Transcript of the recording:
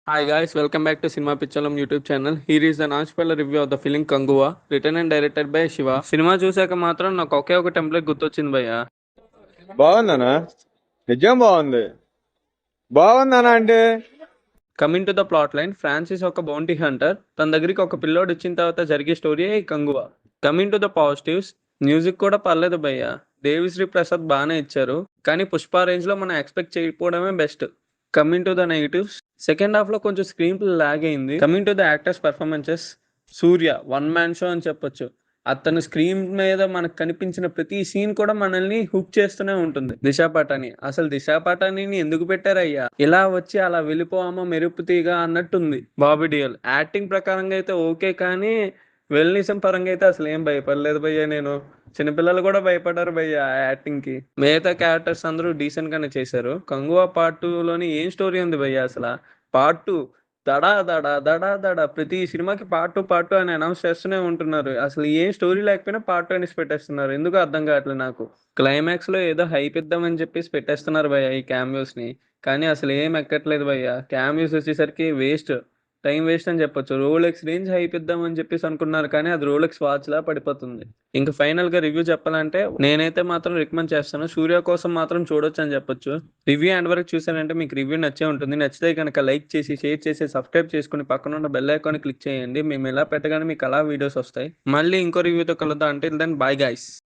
Hi guys, welcome back to Cinema Pichalam YouTube channel. Here is the non-spoiler review of the film Kangua, written and directed by Shiva. Cinema చూశాక మాత్రం నాకు ఒకే ఒక template గుర్తొచ్చింది భయ్య. బాగుందనా? నిజం బాగుంది. బాగుందనా అంటే coming to the plot line, Francis ఒక బౌంటీ హంటర్. తన దగ్గరికి ఒక పిల్లోడు వచ్చిన తర్వాత జరిగే story Kanguva. Coming to the positives, music కూడా పర్లేదు భయ్య. దేవిశ్రీ ప్రసాద్ బాగానే ఇచ్చారు, కానీ పుష్ప రేంజ్ లో మనం ఎక్స్పెక్ట్ చేయకపోవడమే best. Coming to the negatives, second half లో కొంచెం స్క్రీన్ ప్లే లాగ్ అయింది. Coming to the actors performances, Surya one man show అని చెప్పొచ్చు. అతను స్క్రీన్ మీద మనకు కనిపించిన ప్రతి సీన్ కూడా మనల్ని హుక్ చేస్తూనే ఉంటుంది. దిశా పటాని, అసలు దిశా పటానీని ఎందుకు పెట్టారయ్యా? ఇలా వచ్చి అలా వెళ్ళిపోవామా మెరుపు తీగ అన్నట్టుంది. బాబీ డియోల్ యాక్టింగ్ ప్రకారంగా అయితే ఓకే, కానీ వెల్నిజం పరంగా అయితే అసలు ఏం భయపడలేదు భయ్య. నేను చిన్నపిల్లలు కూడా భయపడ్డారు భయ్య ఆ యాక్టింగ్ కి. మిగతా క్యారెక్టర్స్ అందరూ డీసెంట్ గానే చేశారు. కంగువా పార్ట్ 2 లోని ఏం స్టోరీ ఉంది భయ్య అసలు? పార్ట్ 2 దడా దడా దడా దడా ప్రతి సినిమాకి పార్ట్ 2 అని అనౌన్స్ చేస్తూనే ఉంటున్నారు. అసలు ఏం స్టోరీ లేకపోయినా పార్ట్ 2 అనేసి పెట్టేస్తున్నారు. ఎందుకు అర్థం కావట్లేదు నాకు. క్లైమాక్స్ లో ఏదో హైప్ ఇద్దామని చెప్పేసి పెట్టేస్తున్నారు భయ్య ఈ క్యామియోస్ ని. కానీ అసలు ఏం ఎక్కట్లేదు భయ్య. క్యామియోస్ వచ్చేసరికి వేస్ట్, టైం వేస్ట్ అని చెప్పొచ్చు. రోలెక్స్ రేంజ్ హైప్ ఇద్దామని చెప్పేసి అనుకున్నారు, కానీ అది రోలెక్స్ వాచ్ లా పడిపోతుంది. ఇంకా ఫైనల్ గా రివ్యూ చెప్పాలంటే నేనైతే మాత్రం రికమెండ్ చేస్తాను. సూర్య కోసం మాత్రం చూడొచ్చు అని చెప్పొచ్చు. రివ్యూ ఎండ్ వరకు చూసారంటే మీకు రివ్యూ నచ్చే ఉంటుంది. నచ్చితే కనుక లైక్ చేసి, షేర్ చేసి, సబ్స్క్రైబ్ చేసుకుని పక్కన ఉన్న బెల్ ఐకాన్ క్లిక్ చేయండి. మేము ఇలా పెట్టగానే మీకు అలా వీడియోస్ వస్తాయి. మళ్ళీ ఇంకో రివ్యూతో కలుద్దాం. అంటే దెన్ బాయ్ గైస్.